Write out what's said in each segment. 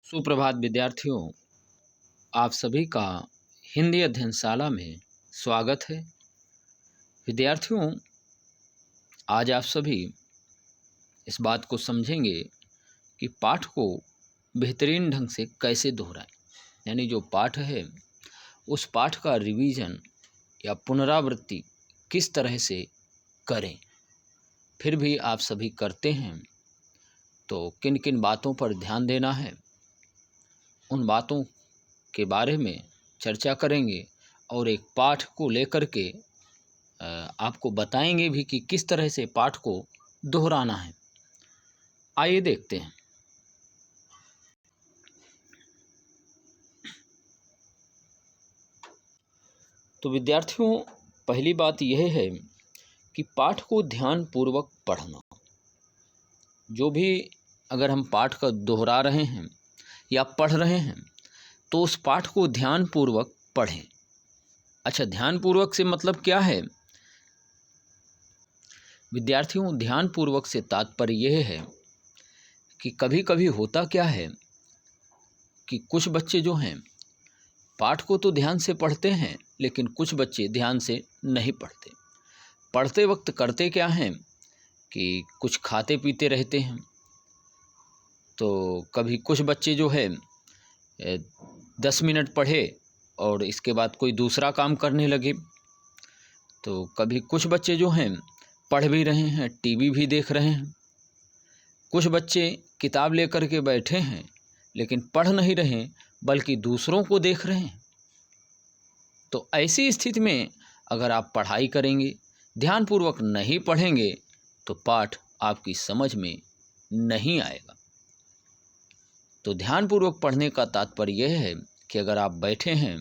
सुप्रभात विद्यार्थियों, आप सभी का हिंदी अध्ययनशाला में स्वागत है। विद्यार्थियों, आज आप सभी इस बात को समझेंगे कि पाठ को बेहतरीन ढंग से कैसे दोहराएं, यानी जो पाठ है उस पाठ का रिवीजन या पुनरावृत्ति किस तरह से करें। फिर भी आप सभी करते हैं तो किन किन बातों पर ध्यान देना है, उन बातों के बारे में चर्चा करेंगे और एक पाठ को लेकर के आपको बताएंगे भी कि किस तरह से पाठ को दोहराना है। आइए देखते हैं। तो विद्यार्थियों, पहली बात यह है कि पाठ को ध्यानपूर्वक पढ़ना। जो भी अगर हम पाठ का दोहरा रहे हैं या पढ़ रहे हैं तो उस पाठ को ध्यानपूर्वक पढ़ें। अच्छा, ध्यानपूर्वक से मतलब क्या है विद्यार्थियों? ध्यानपूर्वक से तात्पर्य यह है कि कभी कभी होता क्या है कि कुछ बच्चे जो हैं पाठ को तो ध्यान से पढ़ते हैं, लेकिन कुछ बच्चे ध्यान से नहीं पढ़ते। पढ़ते वक्त करते क्या हैं कि कुछ खाते पीते रहते हैं। तो कभी कुछ बच्चे जो है 10 मिनट पढ़े और इसके बाद कोई दूसरा काम करने लगे। तो कभी कुछ बच्चे जो हैं पढ़ भी रहे हैं, टीवी भी देख रहे हैं। कुछ बच्चे किताब लेकर के बैठे हैं लेकिन पढ़ नहीं रहे बल्कि दूसरों को देख रहे हैं। तो ऐसी स्थिति में अगर आप पढ़ाई करेंगे, ध्यानपूर्वक नहीं पढ़ेंगे तो पाठ आपकी समझ में नहीं आएगा। तो ध्यानपूर्वक पढ़ने का तात्पर्य यह है कि अगर आप बैठे हैं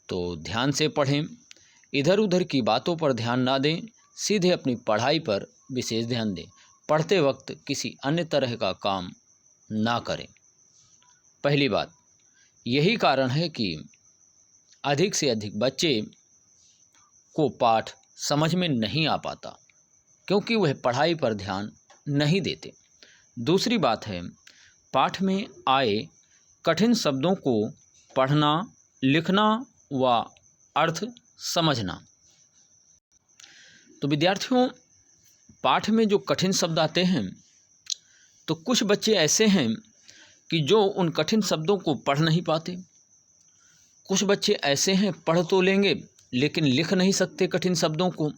तो ध्यान से पढ़ें, इधर उधर की बातों पर ध्यान ना दें, सीधे अपनी पढ़ाई पर विशेष ध्यान दें। पढ़ते वक्त किसी अन्य तरह का काम ना करें। पहली बात यही कारण है कि अधिक से अधिक बच्चे को पाठ समझ में नहीं आ पाता, क्योंकि वह पढ़ाई पर ध्यान नहीं देते। दूसरी बात है पाठ में आए कठिन शब्दों को पढ़ना, लिखना व अर्थ समझना। तो विद्यार्थियों, पाठ में जो कठिन शब्द आते हैं तो कुछ बच्चे ऐसे हैं कि जो उन कठिन शब्दों को पढ़ नहीं पाते। कुछ बच्चे ऐसे हैं पढ़ तो लेंगे लेकिन लिख नहीं सकते कठिन शब्दों को।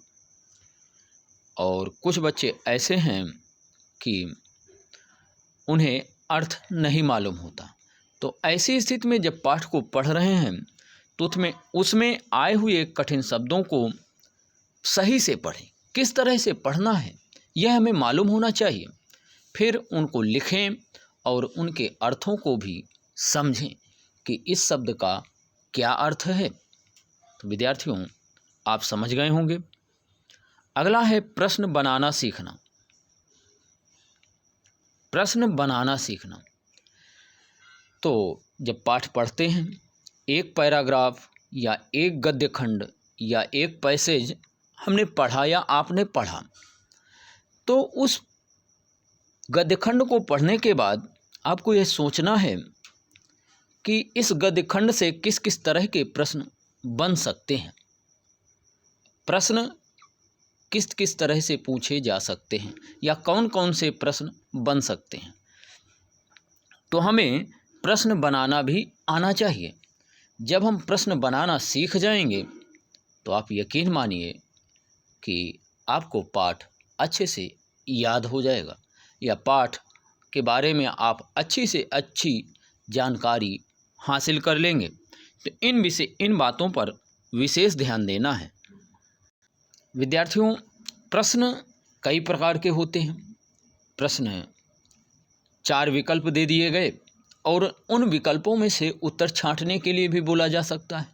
और कुछ बच्चे ऐसे हैं कि उन्हें अर्थ नहीं मालूम होता। तो ऐसी स्थिति में जब पाठ को पढ़ रहे हैं तो उसमें आए हुए कठिन शब्दों को सही से पढ़ें। किस तरह से पढ़ना है यह हमें मालूम होना चाहिए। फिर उनको लिखें और उनके अर्थों को भी समझें कि इस शब्द का क्या अर्थ है। तो विद्यार्थियों, आप समझ गए होंगे। अगला है प्रश्न बनाना सीखना। प्रश्न बनाना सीखना। तो जब पाठ पढ़ते हैं, एक पैराग्राफ या एक गद्य खंड या एक पैसेज हमने पढ़ा या आपने पढ़ा, तो उस गद्य खंड को पढ़ने के बाद आपको यह सोचना है कि इस गद्य खंड से किस किस तरह के प्रश्न बन सकते हैं, प्रश्न किस किस तरह से पूछे जा सकते हैं या कौन कौन से प्रश्न बन सकते हैं। तो हमें प्रश्न बनाना भी आना चाहिए। जब हम प्रश्न बनाना सीख जाएंगे तो आप यकीन मानिए कि आपको पाठ अच्छे से याद हो जाएगा या पाठ के बारे में आप अच्छी से अच्छी जानकारी हासिल कर लेंगे। तो इन बातों पर विशेष ध्यान देना है। विद्यार्थियों, प्रश्न कई प्रकार के होते हैं। प्रश्न 4 विकल्प दे दिए गए और उन विकल्पों में से उत्तर छांटने के लिए भी बोला जा सकता है।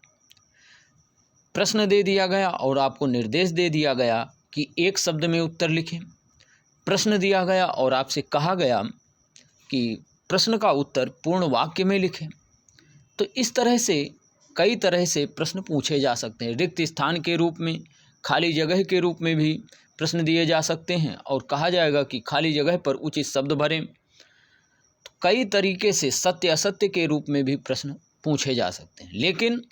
प्रश्न दे दिया गया और आपको निर्देश दे दिया गया कि एक शब्द में उत्तर लिखें। प्रश्न दिया गया और आपसे कहा गया कि प्रश्न का उत्तर पूर्ण वाक्य में लिखें। तो इस तरह से कई तरह से प्रश्न पूछे जा सकते हैं। रिक्त स्थान के रूप में, खाली जगह के रूप में भी प्रश्न दिए जा सकते हैं और कहा जाएगा कि खाली जगह पर उचित शब्द भरें। तो कई तरीके से सत्य असत्य के रूप में भी प्रश्न पूछे जा सकते हैं। लेकिन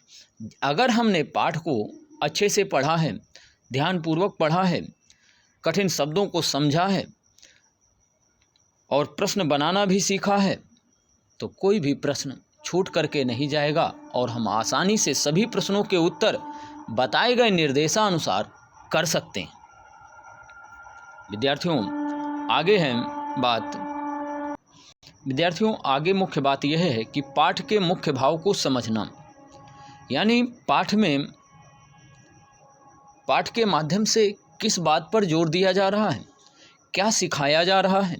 अगर हमने पाठ को अच्छे से पढ़ा है, ध्यानपूर्वक पढ़ा है, कठिन शब्दों को समझा है और प्रश्न बनाना भी सीखा है, तो कोई भी प्रश्न छूट करके नहीं जाएगा और हम आसानी से सभी प्रश्नों के उत्तर बताए गए निर्देशानुसार कर सकते हैं। विद्यार्थियों आगे मुख्य बात यह है कि पाठ के मुख्य भाव को समझना, यानी पाठ के माध्यम से किस बात पर जोर दिया जा रहा है, क्या सिखाया जा रहा है,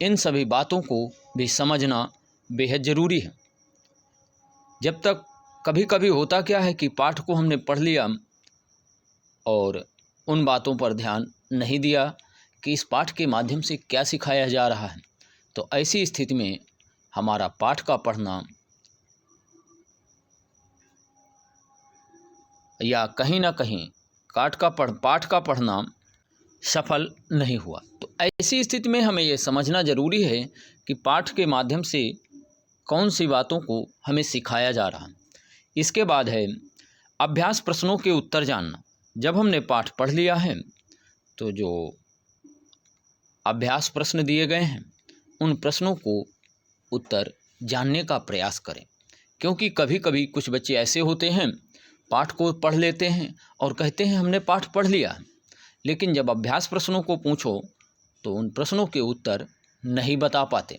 इन सभी बातों को भी समझना बेहद ज़रूरी है। जब तक कभी कभी होता क्या है कि पाठ को हमने पढ़ लिया और उन बातों पर ध्यान नहीं दिया कि इस पाठ के माध्यम से क्या सिखाया जा रहा है, तो ऐसी स्थिति में हमारा पाठ का पढ़ना या कहीं ना कहीं पाठ का पढ़ना सफल नहीं हुआ। तो ऐसी स्थिति में हमें ये समझना ज़रूरी है कि पाठ के माध्यम से कौन सी बातों को हमें सिखाया जा रहा है। इसके बाद है अभ्यास प्रश्नों के उत्तर जानना। जब हमने पाठ पढ़ लिया है तो जो अभ्यास प्रश्न दिए गए हैं उन प्रश्नों को उत्तर जानने का प्रयास करें, क्योंकि कभी कभी कुछ बच्चे ऐसे होते हैं पाठ को पढ़ लेते हैं और कहते हैं हमने पाठ पढ़ लिया, लेकिन जब अभ्यास प्रश्नों को पूछो तो उन प्रश्नों के उत्तर नहीं बता पाते।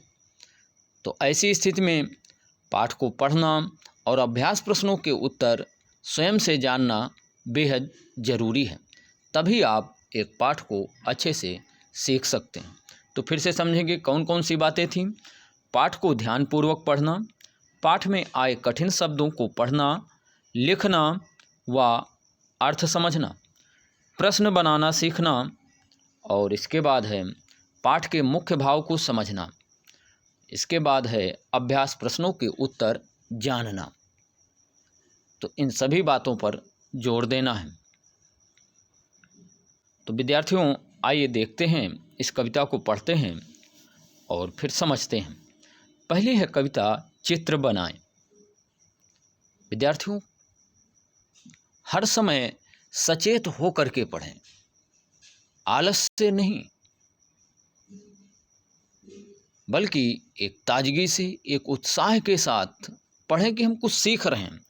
तो ऐसी स्थिति में पाठ को पढ़ना और अभ्यास प्रश्नों के उत्तर स्वयं से जानना बेहद ज़रूरी है, तभी आप एक पाठ को अच्छे से सीख सकते हैं। तो फिर से समझेंगे कौन कौन सी बातें थीं। पाठ को ध्यानपूर्वक पढ़ना, पाठ में आए कठिन शब्दों को पढ़ना, लिखना व अर्थ समझना, प्रश्न बनाना सीखना, और इसके बाद है पाठ के मुख्य भाव को समझना, इसके बाद है अभ्यास प्रश्नों के उत्तर जानना। तो इन सभी बातों पर जोर देना है। तो विद्यार्थियों आइए देखते हैं, इस कविता को पढ़ते हैं और फिर समझते हैं। पहली है कविता चित्र बनाएं। विद्यार्थियों हर समय सचेत हो करके पढ़ें, आलस से नहीं, बल्कि एक ताजगी से, एक उत्साह के साथ पढ़ें कि हम कुछ सीख रहे हैं।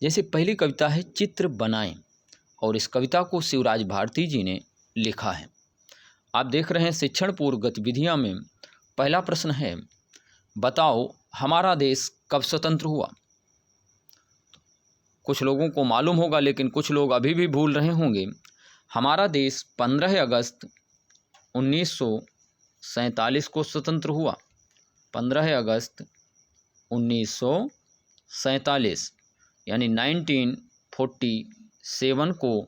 जैसे पहली कविता है चित्र बनाएं, और इस कविता को शिवराज भारती जी ने लिखा है। आप देख रहे हैं शिक्षण पूर्व गतिविधियां में पहला प्रश्न है, बताओ हमारा देश कब स्वतंत्र हुआ। कुछ लोगों को मालूम होगा, लेकिन कुछ लोग अभी भी भूल रहे होंगे। हमारा देश 15 अगस्त 1947 को स्वतंत्र हुआ। 15 अगस्त 1947 यानी 1947 को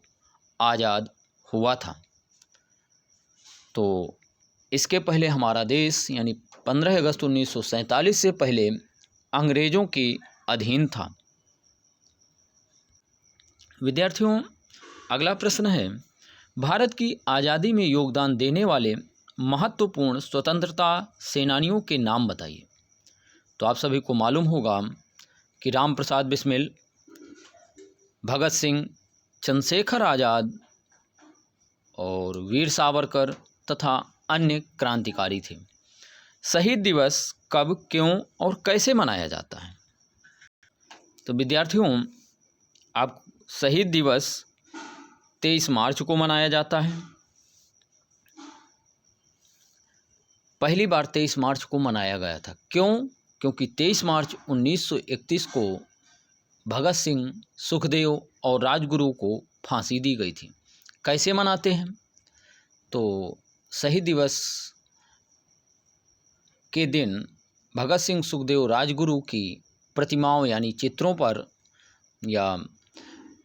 आज़ाद हुआ था। तो इसके पहले हमारा देश यानी 15 अगस्त 1947 से पहले अंग्रेज़ों के अधीन था। विद्यार्थियों अगला प्रश्न है, भारत की आज़ादी में योगदान देने वाले महत्वपूर्ण स्वतंत्रता सेनानियों के नाम बताइए। तो आप सभी को मालूम होगा कि राम प्रसाद बिस्मिल, भगत सिंह, चंद्रशेखर आज़ाद और वीर सावरकर तथा अन्य क्रांतिकारी थे। शहीद दिवस कब, क्यों और कैसे मनाया जाता है। तो विद्यार्थियों आप शहीद दिवस 23 मार्च को मनाया जाता है। पहली बार 23 मार्च को मनाया गया था। क्यों? क्योंकि 23 मार्च 1931 को भगत सिंह, सुखदेव और राजगुरु को फांसी दी गई थी। कैसे मनाते हैं? तो शहीद दिवस के दिन भगत सिंह, सुखदेव, राजगुरु की प्रतिमाओं यानी चित्रों पर या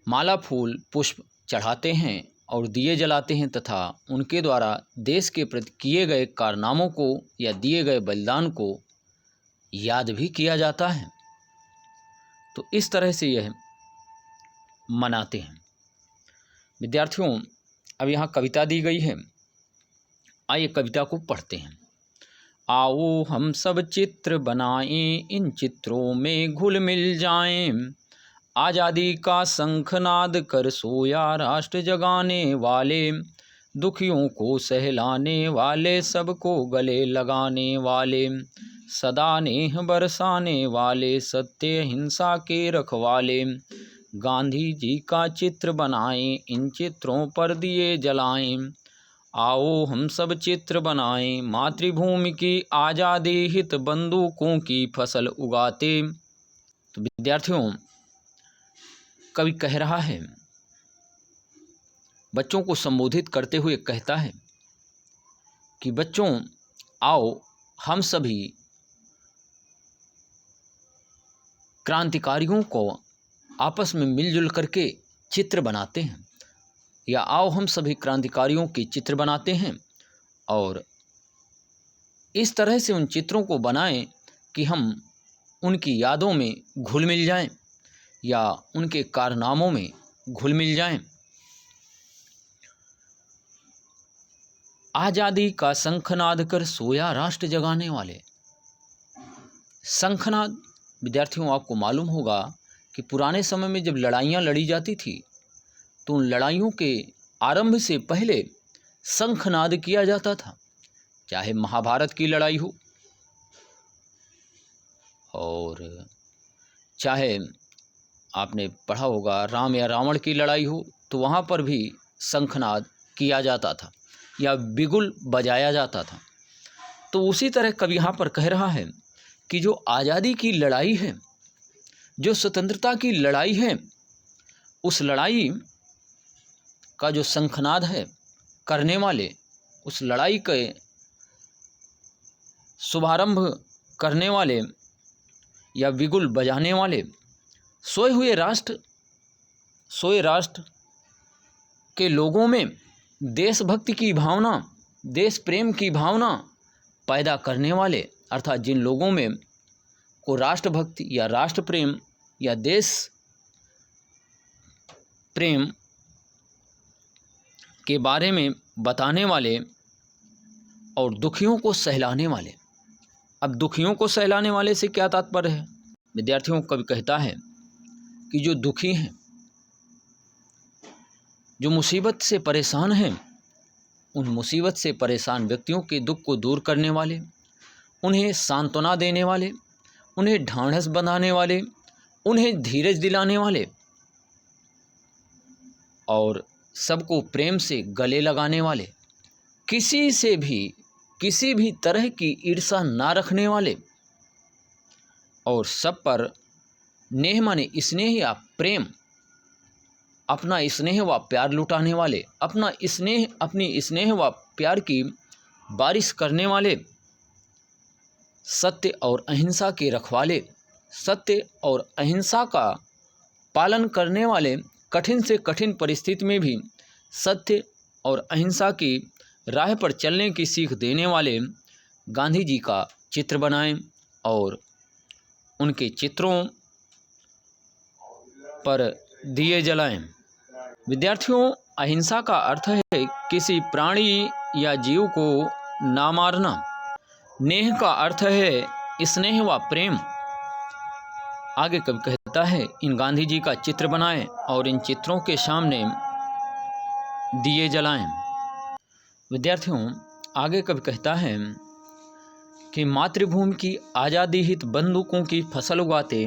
माला, फूल, पुष्प चढ़ाते हैं और दिए जलाते हैं तथा उनके द्वारा देश के प्रति किए गए कारनामों को या दिए गए बलिदान को याद भी किया जाता है। तो इस तरह से यह मनाते हैं। विद्यार्थियों अब यहाँ कविता दी गई है, आइए कविता को पढ़ते हैं आओ हम सब चित्र बनाएं, इन चित्रों में घुल मिल जाएं। आज़ादी का शंखनाद कर सोया राष्ट्र जगाने वाले, दुखियों को सहलाने वाले, सबको गले लगाने वाले, सदा नेह बरसाने वाले, सत्य हिंसा के रखवाले। गांधी जी का चित्र बनाएं, इन चित्रों पर दिए जलाएं। आओ हम सब चित्र बनाएं, मातृभूमि की आज़ादी हित बंदूकों की फसल उगाते। तो विद्यार्थियों, कवि कह रहा है, बच्चों को संबोधित करते हुए कहता है कि बच्चों आओ हम सभी क्रांतिकारियों को आपस में मिलजुल करके चित्र बनाते हैं, या आओ हम सभी क्रांतिकारियों के चित्र बनाते हैं और इस तरह से उन चित्रों को बनाएं कि हम उनकी यादों में घुल मिल जाएं या उनके कारनामों में घुल मिल जाएं। आज़ादी का शंखनाद कर सोया राष्ट्र जगाने वाले। शंखनाद, विद्यार्थियों आपको मालूम होगा कि पुराने समय में जब लड़ाइयाँ लड़ी जाती थी तो उन लड़ाइयों के आरंभ से पहले शंखनाद किया जाता था। चाहे महाभारत की लड़ाई हो और चाहे आपने पढ़ा होगा राम या रावण की लड़ाई हो, तो वहाँ पर भी शंखनाद किया जाता था या बिगुल बजाया जाता था। तो उसी तरह कवि यहाँ पर कह रहा है कि जो आज़ादी की लड़ाई है, जो स्वतंत्रता की लड़ाई है, उस लड़ाई का जो शंखनाद है करने वाले, उस लड़ाई के शुभारंभ करने वाले या बिगुल बजाने वाले सोए राष्ट्र के लोगों में देशभक्ति की भावना, देश प्रेम की भावना पैदा करने वाले, अर्थात जिन लोगों में को राष्ट्रभक्ति या राष्ट्र प्रेम या देश प्रेम के बारे में बताने वाले और दुखियों को सहलाने वाले। अब दुखियों को सहलाने वाले से क्या तात्पर्य है? विद्यार्थियों, कवि कहता है कि जो दुखी हैं, जो मुसीबत से परेशान हैं, उन मुसीबत से परेशान व्यक्तियों के दुख को दूर करने वाले, उन्हें सांत्वना देने वाले, उन्हें ढाढ़स बंधाने वाले, उन्हें धीरज दिलाने वाले और सबको प्रेम से गले लगाने वाले, किसी से भी किसी भी तरह की ईर्ष्या ना रखने वाले और सब पर नेह माने स्नेह या प्रेम, अपना स्नेह व प्यार लुटाने वाले, अपनी स्नेह व प्यार की बारिश करने वाले, सत्य और अहिंसा के रखवाले, सत्य और अहिंसा का पालन करने वाले, कठिन से कठिन परिस्थिति में भी सत्य और अहिंसा की राह पर चलने की सीख देने वाले गांधी जी का चित्र बनाएं और उनके चित्रों पर दिए जलाएं। विद्यार्थियों, अहिंसा का अर्थ है किसी प्राणी या जीव को ना मारना। नेह का अर्थ है स्नेह व प्रेम। आगे कवि कहता है, इन गांधी जी का चित्र बनाएं और इन चित्रों के सामने दिए जलाएं। विद्यार्थियों, आगे कवि कहता है कि मातृभूमि की आज़ादी हित बंदूकों की फसल उगाते,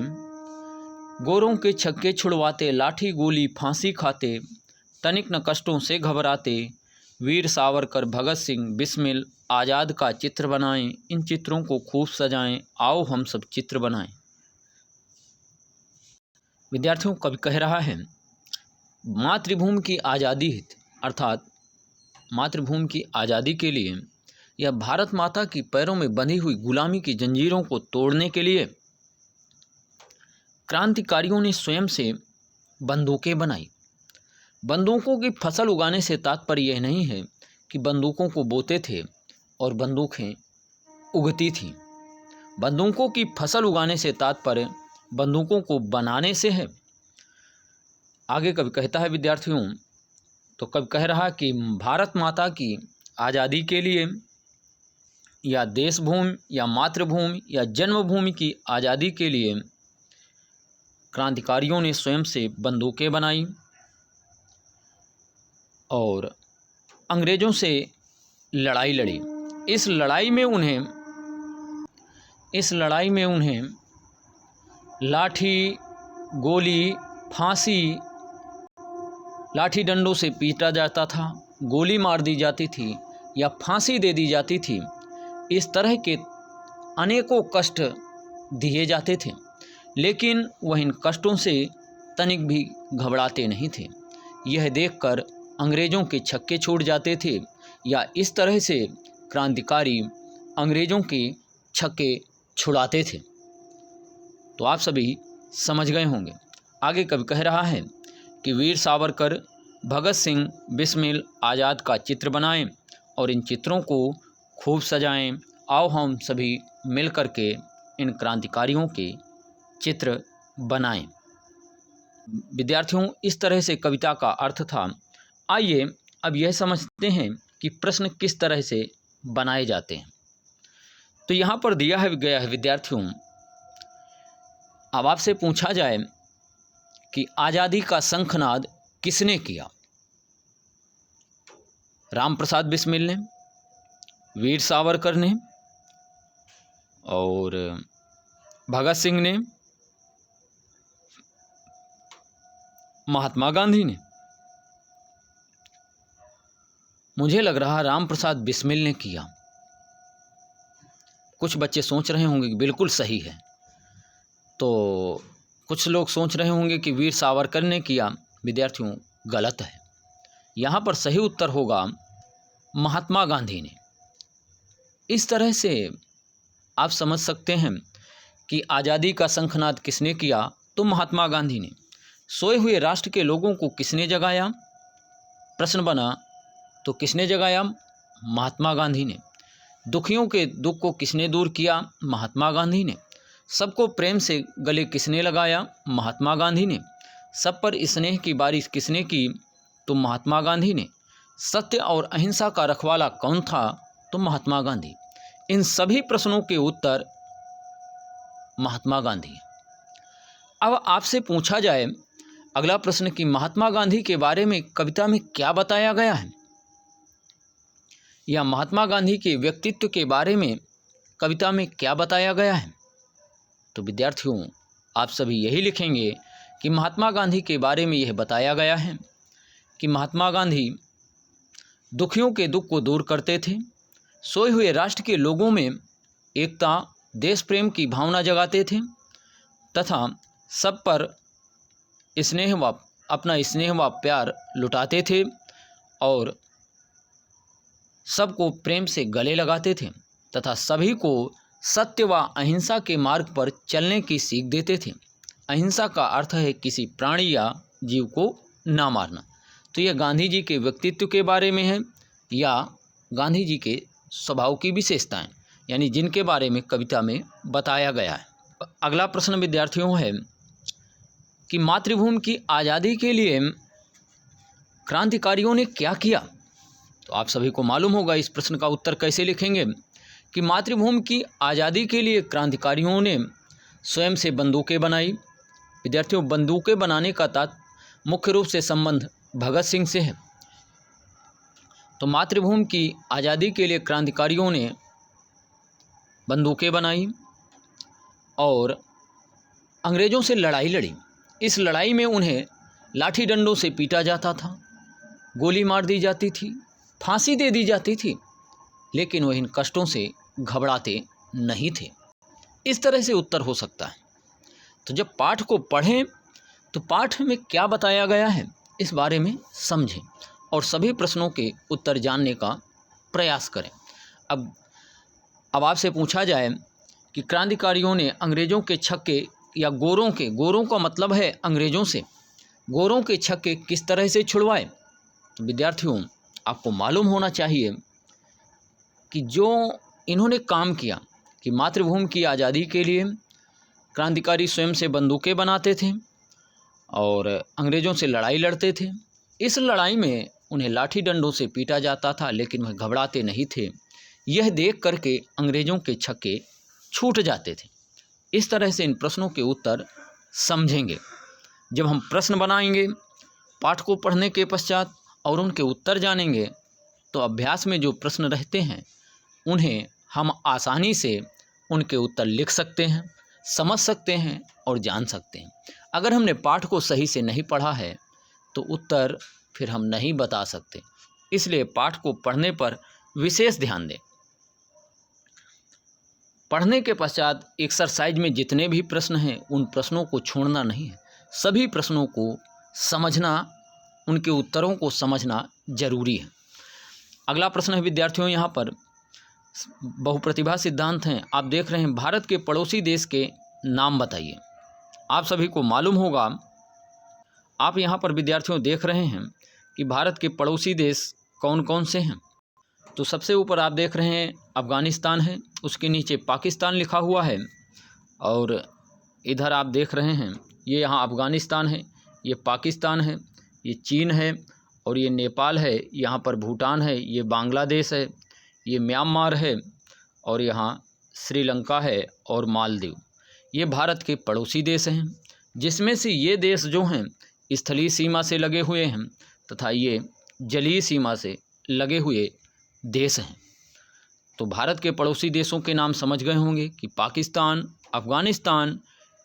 गोरों के छक्के छुड़वाते, लाठी गोली फांसी खाते, तनिक न कष्टों से घबराते, वीर सावरकर, भगत सिंह, बिस्मिल आज़ाद का चित्र बनाएं, इन चित्रों को खूब सजाएं, आओ हम सब चित्र बनाएं। विद्यार्थियों, कवि कह रहा है मातृभूमि की आज़ादी हित, अर्थात मातृभूमि की आज़ादी के लिए या भारत माता की पैरों में बंधी हुई गुलामी की जंजीरों को तोड़ने के लिए क्रांतिकारियों ने स्वयं से बंदूकें बनाई। बंदूकों की फसल उगाने से तात्पर्य यह नहीं है कि बंदूकों को बोते थे और बंदूकें उगती थीं। बंदूकों की फसल उगाने से तात्पर्य बंदूकों को बनाने से है। आगे कवि कहता है विद्यार्थियों, तो कवि कह रहा कि भारत माता की आज़ादी के लिए या देशभूमि या मातृभूमि या जन्मभूमि की आज़ादी के लिए क्रांतिकारियों ने स्वयं से बंदूकें बनाई और अंग्रेज़ों से लड़ाई लड़ी। इस लड़ाई में उन्हें लाठी, गोली, फांसी, लाठी डंडों से पीटा जाता था, गोली मार दी जाती थी या फांसी दे दी जाती थी। इस तरह के अनेकों कष्ट दिए जाते थे, लेकिन वह इन कष्टों से तनिक भी घबराते नहीं थे। यह देखकर अंग्रेज़ों के छक्के छूट जाते थे या इस तरह से क्रांतिकारी अंग्रेज़ों के छक्के छुड़ाते थे। तो आप सभी समझ गए होंगे। आगे कवि कह रहा है कि वीर सावरकर, भगत सिंह, बिस्मिल, आज़ाद का चित्र बनाएं और इन चित्रों को खूब सजाएं। आओ हम सभी मिल कर के इन क्रांतिकारियों के चित्र बनाएं। विद्यार्थियों, इस तरह से कविता का अर्थ था। आइए अब यह समझते हैं कि प्रश्न किस तरह से बनाए जाते हैं। तो यहाँ पर दिया गया है विद्यार्थियों, अब आपसे पूछा जाए कि आज़ादी का शंखनाद किसने किया? राम प्रसाद बिस्मिल ने, वीर सावरकर ने और भगत सिंह ने, महात्मा गांधी ने। मुझे लग रहा राम प्रसाद बिस्मिल ने किया। कुछ बच्चे सोच रहे होंगे कि बिल्कुल सही है, तो कुछ लोग सोच रहे होंगे कि वीर सावरकर ने किया। विद्यार्थियों, गलत है। यहाँ पर सही उत्तर होगा महात्मा गांधी ने। इस तरह से आप समझ सकते हैं कि आज़ादी का शंखनाद किसने किया, तो महात्मा गांधी ने। सोए हुए राष्ट्र के लोगों को किसने जगाया? प्रश्न बना तो किसने जगाया? महात्मा गांधी ने। दुखियों के दुख को किसने दूर किया? महात्मा गांधी ने। सबको प्रेम से गले किसने लगाया? महात्मा गांधी ने। सब पर स्नेह की बारिश किसने की? तो महात्मा गांधी ने। सत्य और अहिंसा का रखवाला कौन था? तो महात्मा गांधी। इन सभी प्रश्नों के उत्तर महात्मा गांधी। अब आपसे पूछा जाए अगला प्रश्न कि महात्मा गांधी के बारे में कविता में क्या बताया गया है, या महात्मा गांधी के व्यक्तित्व के बारे में कविता में क्या बताया गया है। तो विद्यार्थियों, आप सभी यही लिखेंगे कि महात्मा गांधी के बारे में यह बताया गया है कि महात्मा गांधी दुखियों के दुख को दूर करते थे, सोए हुए राष्ट्र के लोगों में एकता, देश प्रेम की भावना जगाते थे तथा सब पर अपना स्नेह व प्यार लुटाते थे और सबको प्रेम से गले लगाते थे तथा सभी को सत्य व अहिंसा के मार्ग पर चलने की सीख देते थे। अहिंसा का अर्थ है किसी प्राणी या जीव को ना मारना। तो यह गांधी जी के व्यक्तित्व के बारे में है या गांधी जी के स्वभाव की विशेषताएं, यानी जिनके बारे में कविता में बताया गया है। अगला प्रश्न विद्यार्थियों है कि मातृभूमि की आज़ादी के लिए क्रांतिकारियों ने क्या किया। तो आप सभी को मालूम होगा इस प्रश्न का उत्तर कैसे लिखेंगे कि मातृभूमि की आज़ादी के लिए क्रांतिकारियों ने स्वयं से बंदूकें बनाई। विद्यार्थियों, बंदूकें बनाने का मुख्य रूप से संबंध भगत सिंह से है। तो मातृभूमि की आज़ादी के लिए क्रांतिकारियों ने बंदूकें बनाई और अंग्रेज़ों से लड़ाई लड़ी। इस लड़ाई में उन्हें लाठी डंडों से पीटा जाता था, गोली मार दी जाती थी, फांसी दे दी जाती थी, लेकिन वह इन कष्टों से घबराते नहीं थे। इस तरह से उत्तर हो सकता है। तो जब पाठ को पढ़ें तो पाठ में क्या बताया गया है इस बारे में समझें और सभी प्रश्नों के उत्तर जानने का प्रयास करें। अब आपसे पूछा जाए कि क्रांतिकारियों ने अंग्रेज़ों के छक्के या गोरों का मतलब है अंग्रेज़ों से, गोरों के छक्के किस तरह से छुड़वाए। तो विद्यार्थियों, आपको मालूम होना चाहिए कि जो इन्होंने काम किया कि मातृभूमि की आज़ादी के लिए क्रांतिकारी स्वयं से बंदूकें बनाते थे और अंग्रेज़ों से लड़ाई लड़ते थे। इस लड़ाई में उन्हें लाठी डंडों से पीटा जाता था, लेकिन वह घबराते नहीं थे। यह देख करके अंग्रेजों के छक्के छूट जाते थे। इस तरह से इन प्रश्नों के उत्तर समझेंगे। जब हम प्रश्न बनाएंगे पाठ को पढ़ने के पश्चात और उनके उत्तर जानेंगे, तो अभ्यास में जो प्रश्न रहते हैं उन्हें हम आसानी से उनके उत्तर लिख सकते हैं, समझ सकते हैं और जान सकते हैं। अगर हमने पाठ को सही से नहीं पढ़ा है तो उत्तर फिर हम नहीं बता सकते। इसलिए पाठ को पढ़ने पर विशेष ध्यान दें। पढ़ने के पश्चात एक्सरसाइज में जितने भी प्रश्न हैं उन प्रश्नों को छोड़ना नहीं है। सभी प्रश्नों को समझना, उनके उत्तरों को समझना जरूरी है। अगला प्रश्न है विद्यार्थियों, यहाँ पर बहुप्रतिभा सिद्धांत हैं। आप देख रहे हैं भारत के पड़ोसी देश के नाम बताइए। आप सभी को मालूम होगा, आप यहाँ पर विद्यार्थियों देख रहे हैं कि भारत के पड़ोसी देश कौन कौन से हैं। तो सबसे ऊपर आप देख रहे हैं अफ़गानिस्तान है, उसके नीचे पाकिस्तान लिखा हुआ है, और इधर आप देख रहे हैं ये यहाँ अफ़गानिस्तान है, ये पाकिस्तान है, ये चीन है, और ये नेपाल है, यहाँ पर भूटान है, ये बांग्लादेश है, ये म्यांमार है, और यहाँ श्रीलंका है और मालदीव। ये भारत के पड़ोसी देश हैं, जिसमें से ये देश जो हैं स्थलीय सीमा से लगे हुए हैं तथा ये जलीय सीमा से लगे हुए देश हैं। तो भारत के पड़ोसी देशों के नाम समझ गए होंगे कि पाकिस्तान, अफ़गानिस्तान,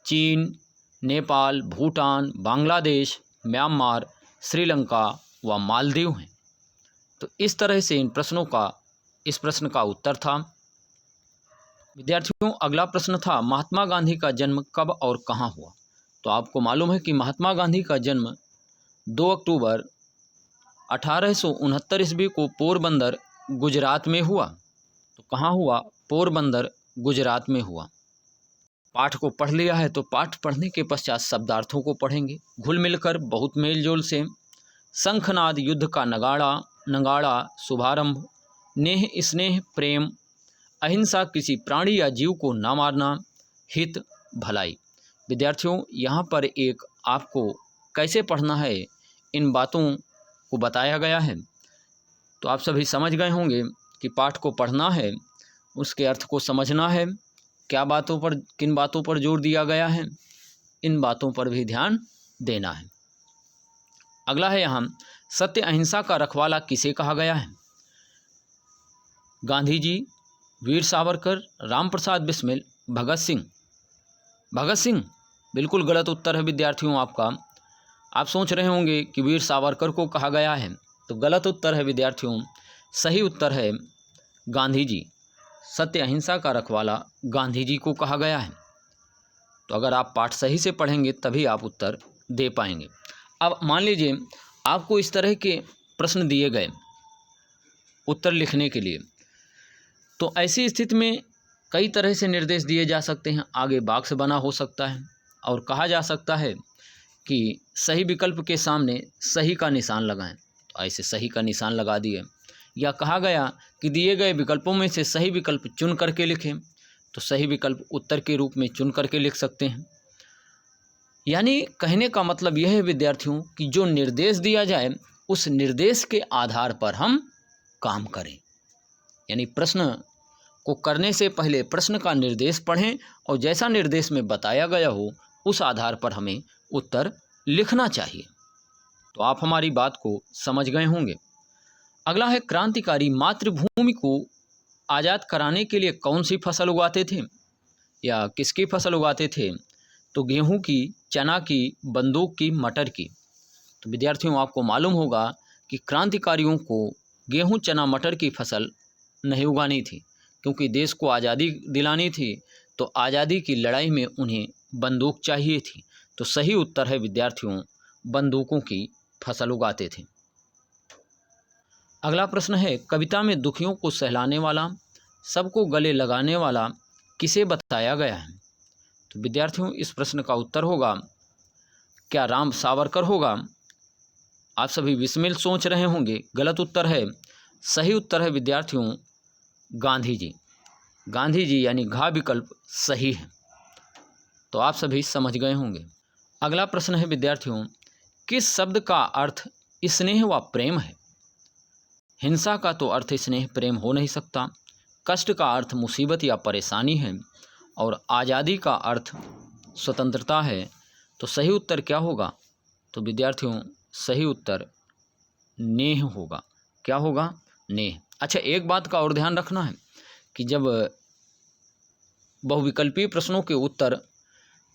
चीन, नेपाल, भूटान, बांग्लादेश, म्यांमार, श्रीलंका व मालदीव हैं। तो इस तरह से इस प्रश्न का उत्तर था। विद्यार्थियों, अगला प्रश्न था महात्मा गांधी का जन्म कब और कहाँ हुआ। तो आपको मालूम है कि महात्मा गांधी का जन्म 2 अक्टूबर 1869 ईस्वी को पोरबंदर गुजरात में हुआ। तो कहाँ हुआ? पोरबंदर गुजरात में हुआ। पाठ को पढ़ लिया है तो पाठ पढ़ने के पश्चात शब्दार्थों को पढ़ेंगे घुल मिलकर, बहुत मेलजोल से। शंखनाद युद्ध का नगाड़ा शुभारंभ, नेह स्नेह प्रेम, अहिंसा किसी प्राणी या जीव को न मारना, हित भलाई। विद्यार्थियों, यहाँ पर एक आपको कैसे पढ़ना है इन बातों को बताया गया है। तो आप सभी समझ गए होंगे कि पाठ को पढ़ना है, उसके अर्थ को समझना है, किन बातों पर जोर दिया गया है, इन बातों पर भी ध्यान देना है। अगला है यहाँ, सत्य अहिंसा का रखवाला किसे कहा गया है? गांधी जी, वीर सावरकर, राम प्रसाद बिस्मिल, भगत सिंह। भगत सिंह बिल्कुल गलत उत्तर है विद्यार्थियों आपका। आप सोच रहे होंगे कि वीर सावरकर को कहा गया है, तो गलत उत्तर है विद्यार्थियों। सही उत्तर है गांधी जी। सत्य अहिंसा का रखवाला गांधी जी को कहा गया है। तो अगर आप पाठ सही से पढ़ेंगे तभी आप उत्तर दे पाएंगे। अब मान लीजिए आपको इस तरह के प्रश्न दिए गए उत्तर लिखने के लिए, तो ऐसी स्थिति में कई तरह से निर्देश दिए जा सकते हैं। आगे बॉक्स बना हो सकता है और कहा जा सकता है कि सही विकल्प के सामने सही का निशान लगाएं, तो ऐसे सही का निशान लगा दिए। या कहा गया कि दिए गए विकल्पों में से सही विकल्प चुन करके लिखें, तो सही विकल्प उत्तर के रूप में चुन करके लिख सकते हैं। यानी कहने का मतलब यह है विद्यार्थियों कि जो निर्देश दिया जाए उस निर्देश के आधार पर हम काम करें। यानी प्रश्न को करने से पहले प्रश्न का निर्देश पढ़ें और जैसा निर्देश में बताया गया हो उस आधार पर हमें उत्तर लिखना चाहिए। तो आप हमारी बात को समझ गए होंगे। अगला है, क्रांतिकारी मातृभूमि को आज़ाद कराने के लिए कौन सी फसल उगाते थे या किसकी फसल उगाते थे? तो गेहूं की, चना की, बंदूक की, मटर की। तो विद्यार्थियों, आपको मालूम होगा कि क्रांतिकारियों को गेहूं, चना, मटर की फसल नहीं उगानी थी, क्योंकि देश को आज़ादी दिलानी थी। तो आज़ादी की लड़ाई में उन्हें बंदूक चाहिए थी। तो सही उत्तर है विद्यार्थियों, बंदूकों की फसल उगाते थे। अगला प्रश्न है, कविता में दुखियों को सहलाने वाला, सबको गले लगाने वाला किसे बताया गया है? तो विद्यार्थियों, इस प्रश्न का उत्तर होगा, क्या राम सावरकर होगा? आप सभी विस्मिल सोच रहे होंगे, गलत उत्तर है। सही उत्तर है विद्यार्थियों, गांधी जी। गांधी जी यानी घ विकल्प सही है। तो आप सभी समझ गए होंगे। अगला प्रश्न है विद्यार्थियों, किस शब्द का अर्थ स्नेह व प्रेम है? हिंसा का तो अर्थ स्नेह प्रेम हो नहीं सकता, कष्ट का अर्थ मुसीबत या परेशानी है और आज़ादी का अर्थ स्वतंत्रता है, तो सही उत्तर क्या होगा? तो विद्यार्थियों सही उत्तर नेह होगा। क्या होगा? नेह। अच्छा, एक बात का और ध्यान रखना है कि जब बहुविकल्पीय प्रश्नों के उत्तर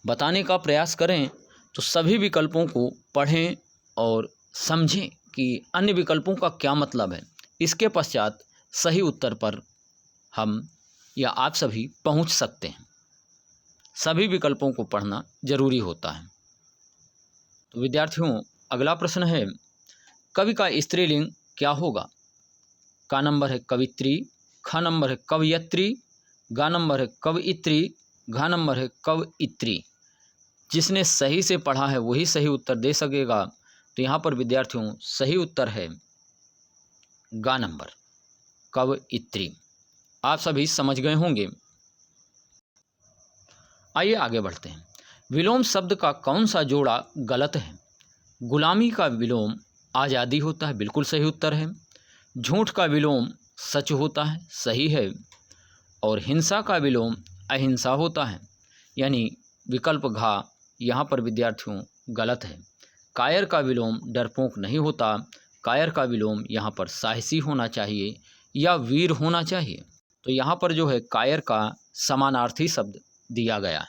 बताने का प्रयास करें तो सभी विकल्पों को पढ़ें और समझें कि अन्य विकल्पों का क्या मतलब है। इसके पश्चात सही उत्तर पर हम या आप सभी पहुंच सकते हैं। सभी विकल्पों को पढ़ना जरूरी होता है। तो विद्यार्थियों अगला प्रश्न है, कवि का स्त्रीलिंग क्या होगा? का नंबर है कवित्री, ख नंबर है कवयत्री, गा नंबर है कवयित्री, घा नंबर है कवयित्री। जिसने सही से पढ़ा है वही सही उत्तर दे सकेगा। तो यहाँ पर विद्यार्थियों सही उत्तर है गा नंबर कवयित्री। आप सभी समझ गए होंगे। आइए आगे बढ़ते हैं। विलोम शब्द का कौन सा जोड़ा गलत है? गुलामी का विलोम आज़ादी होता है, बिल्कुल सही उत्तर है। झूठ का विलोम सच होता है, सही है। और हिंसा का विलोम अहिंसा होता है, यानी विकल्प घा यहाँ पर विद्यार्थियों गलत है। कायर का विलोम डरपोक नहीं होता, कायर का विलोम यहाँ पर साहसी होना चाहिए या वीर होना चाहिए। तो यहाँ पर जो है कायर का समानार्थी शब्द दिया गया है।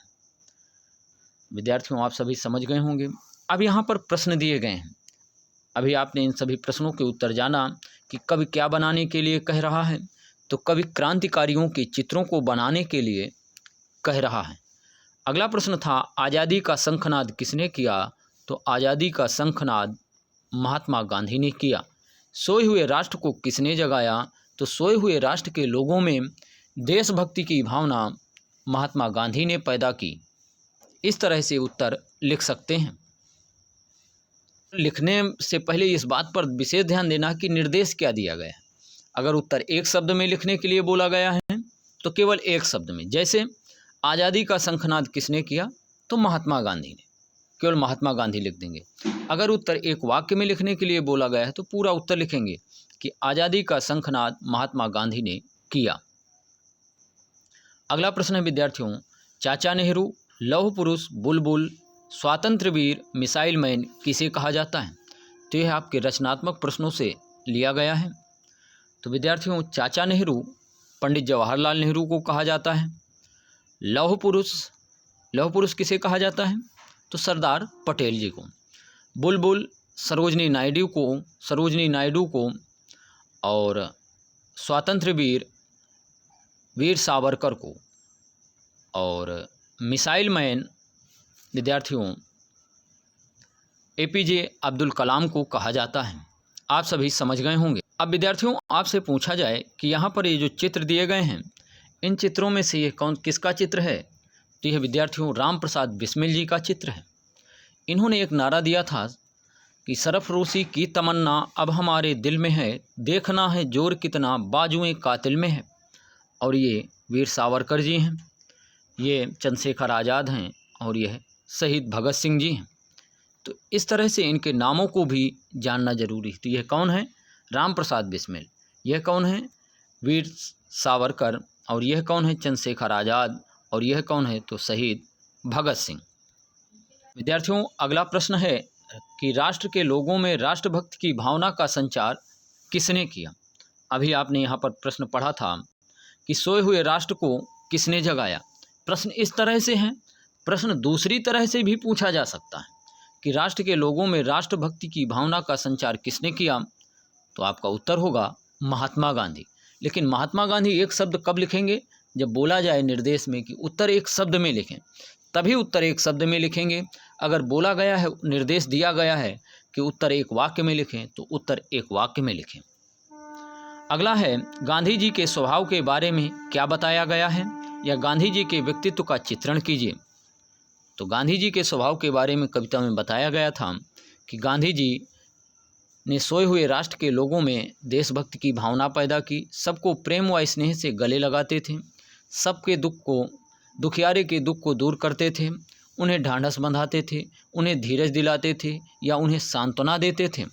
विद्यार्थियों आप सभी समझ गए होंगे। अब यहाँ पर प्रश्न दिए गए हैं। अभी आपने इन सभी प्रश्नों के उत्तर जाना कि कवि क्या बनाने के लिए कह रहा है। तो कवि क्रांतिकारियों के चित्रों को बनाने के लिए कह रहा है। अगला प्रश्न था, आज़ादी का शंखनाद किसने किया? तो आज़ादी का शंखनाद महात्मा गांधी ने किया। सोए हुए राष्ट्र को किसने जगाया? तो सोए हुए राष्ट्र के लोगों में देशभक्ति की भावना महात्मा गांधी ने पैदा की। इस तरह से उत्तर लिख सकते हैं। लिखने से पहले इस बात पर विशेष ध्यान देना कि निर्देश क्या दिया गया है। अगर उत्तर एक शब्द में लिखने के लिए बोला गया है तो केवल एक शब्द में, जैसे आज़ादी का शंखनाद किसने किया? तो महात्मा गांधी ने, केवल महात्मा गांधी लिख देंगे। अगर उत्तर एक वाक्य में लिखने के लिए बोला गया है तो पूरा उत्तर लिखेंगे कि आज़ादी का शंखनाद महात्मा गांधी ने किया। अगला प्रश्न है विद्यार्थियों, चाचा नेहरू, लौह पुरुष, बुलबुल, स्वातंत्र्य वीर, मिसाइल मैन किसे कहा जाता है? तो यह आपके रचनात्मक प्रश्नों से लिया गया है। तो विद्यार्थियों चाचा नेहरू पंडित जवाहरलाल नेहरू को कहा जाता है। लौह पुरुष किसे कहा जाता है? तो सरदार पटेल जी को। बुलबुल सरोजनी नायडू को। और स्वातंत्र्य वीर वीर सावरकर को। और मिसाइल मैन विद्यार्थियों एपीजे अब्दुल कलाम को कहा जाता है। आप सभी समझ गए होंगे। अब विद्यार्थियों आपसे पूछा जाए कि यहाँ पर ये जो चित्र दिए गए हैं, इन चित्रों में से ये किसका चित्र है? तो यह विद्यार्थियों राम प्रसाद बिस्मिल जी का चित्र है। इन्होंने एक नारा दिया था कि सरफरोशी की तमन्ना अब हमारे दिल में है, देखना है जोर कितना बाजुएं कातिल में है। और ये वीर सावरकर जी हैं, ये चंद्रशेखर आज़ाद हैं और यह शहीद भगत सिंह जी हैं। तो इस तरह से इनके नामों को भी जानना जरूरी है। तो यह कौन है? राम प्रसाद बिस्मिल। यह कौन है? वीर सावरकर। और यह कौन है? चंद्रशेखर आज़ाद। और यह कौन है? तो शहीद भगत सिंह। विद्यार्थियों अगला प्रश्न है कि राष्ट्र के लोगों में राष्ट्रभक्ति की भावना का संचार किसने किया? अभी आपने यहाँ पर प्रश्न पढ़ा था कि सोए हुए राष्ट्र को किसने जगाया। प्रश्न इस तरह से है। प्रश्न दूसरी तरह से भी पूछा जा सकता है कि राष्ट्र के लोगों में राष्ट्रभक्ति की भावना का संचार किसने किया? तो आपका उत्तर होगा महात्मा गांधी। लेकिन महात्मा गांधी एक शब्द कब लिखेंगे? जब बोला जाए निर्देश में कि उत्तर एक शब्द में लिखें, तभी उत्तर एक शब्द में लिखेंगे। अगर बोला गया है, निर्देश दिया गया है कि उत्तर एक वाक्य में लिखें, तो उत्तर एक वाक्य में लिखें। अगला है गांधी जी के स्वभाव के बारे में क्या बताया गया है, या गांधी जी के व्यक्तित्व का चित्रण कीजिए। तो गांधी जी के स्वभाव के बारे में कविता में बताया गया था कि गांधी जी ने सोए हुए राष्ट्र के लोगों में देशभक्ति की भावना पैदा की, सबको प्रेम व स्नेह से गले लगाते थे, सबके दुखियारे के दुख को दूर करते थे, उन्हें ढांढस बंधाते थे, उन्हें धीरज दिलाते थे या उन्हें सांत्वना देते थे।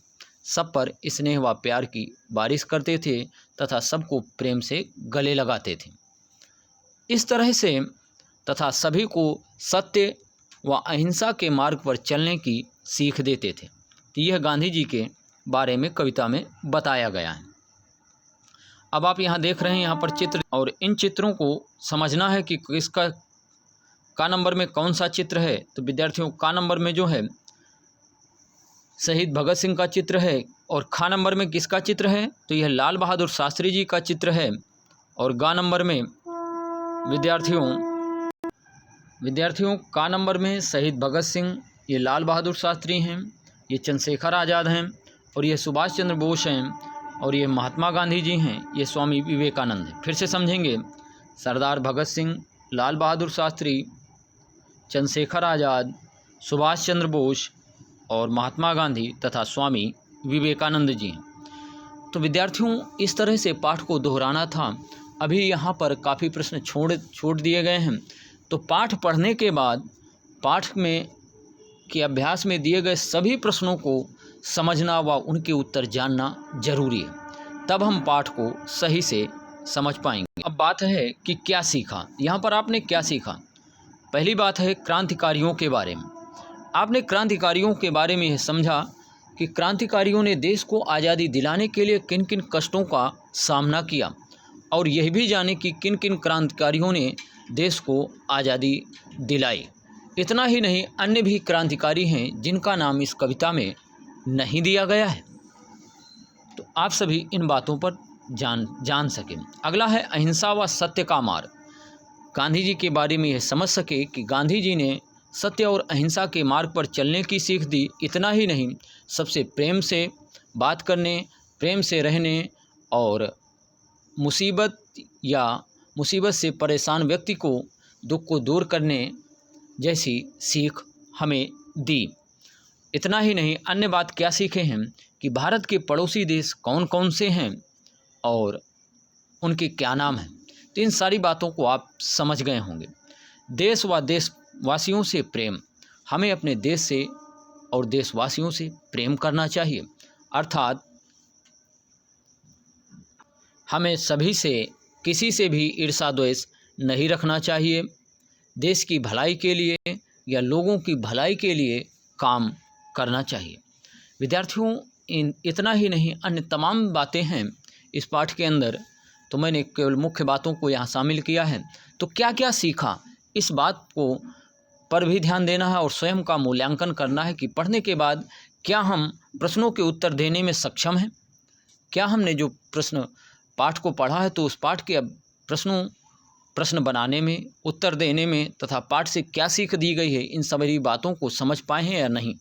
सब पर स्नेह व प्यार की बारिश करते थे तथा सबको प्रेम से गले लगाते थे। इस तरह से तथा सभी को सत्य व अहिंसा के मार्ग पर चलने की सीख देते थे। तो यह गांधी जी के बारे में कविता में बताया गया है। अब आप यहाँ देख रहे हैं यहाँ पर चित्र, और इन चित्रों को समझना है कि किसका का नंबर में कौन सा चित्र है। तो विद्यार्थियों, का नंबर में जो है शहीद भगत सिंह का चित्र है, और खा नंबर में किसका चित्र है, तो यह लाल बहादुर शास्त्री जी का चित्र है। और गा नंबर में विद्यार्थियों का नंबर में शहीद भगत सिंह, ये लाल बहादुर शास्त्री हैं, ये चंद्रशेखर आज़ाद हैं, और ये सुभाष चंद्र बोस हैं, और ये महात्मा गांधी जी हैं, ये स्वामी विवेकानंद हैं। फिर से समझेंगे, सरदार भगत सिंह, लाल बहादुर शास्त्री, चंद्रशेखर आज़ाद, सुभाष चंद्र बोस और महात्मा गांधी तथा स्वामी विवेकानंद जी हैं। तो विद्यार्थियों, इस तरह से पाठ को दोहराना था। अभी यहाँ पर काफ़ी प्रश्न छोड़ दिए गए हैं। तो पाठ पढ़ने के बाद पाठ में के अभ्यास में दिए गए सभी प्रश्नों को समझना व उनके उत्तर जानना जरूरी है, तब हम पाठ को सही से समझ पाएंगे। अब बात है कि क्या सीखा। यहाँ पर आपने क्या सीखा। पहली बात है क्रांतिकारियों के बारे में। आपने क्रांतिकारियों के बारे में यह समझा कि क्रांतिकारियों ने देश को आज़ादी दिलाने के लिए किन किन कष्टों का सामना किया, और यह भी जाने कि किन किन क्रांतिकारियों ने देश को आज़ादी दिलाई। इतना ही नहीं, अन्य भी क्रांतिकारी हैं जिनका नाम इस कविता में नहीं दिया गया है। तो आप सभी इन बातों पर जान सकें। अगला है अहिंसा व सत्य का मार्ग। गांधी जी के बारे में यह समझ सके कि गांधी जी ने सत्य और अहिंसा के मार्ग पर चलने की सीख दी। इतना ही नहीं, सबसे प्रेम से बात करने, प्रेम से रहने और मुसीबत से परेशान व्यक्ति को दुख को दूर करने जैसी सीख हमें दी। इतना ही नहीं, अन्य बात क्या सीखे हैं कि भारत के पड़ोसी देश कौन कौन से हैं और उनके क्या नाम हैं। तो इन सारी बातों को आप समझ गए होंगे। देश व देशवासियों से प्रेम, हमें अपने देश से और देशवासियों से प्रेम करना चाहिए, अर्थात हमें सभी से, किसी से भी ईर्ष्या द्वेष नहीं रखना चाहिए। देश की भलाई के लिए या लोगों की भलाई के लिए काम करना चाहिए। विद्यार्थियों, इतना ही नहीं, अन्य तमाम बातें हैं इस पाठ के अंदर, तो मैंने केवल मुख्य बातों को यहाँ शामिल किया है। तो क्या क्या सीखा, इस बात को पर भी ध्यान देना है और स्वयं का मूल्यांकन करना है कि पढ़ने के बाद क्या हम प्रश्नों के उत्तर देने में सक्षम हैं। क्या हमने जो पाठ को पढ़ा है तो उस पाठ के प्रश्न बनाने में, उत्तर देने में तथा पाठ से क्या सीख दी गई है, इन सभी बातों को समझ पाए हैं या नहीं।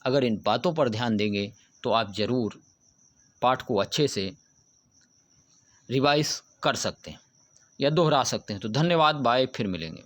अगर इन बातों पर ध्यान देंगे तो आप ज़रूर पाठ को अच्छे से रिवाइज कर सकते हैं या दोहरा सकते हैं। तो धन्यवाद, बाय, फिर मिलेंगे।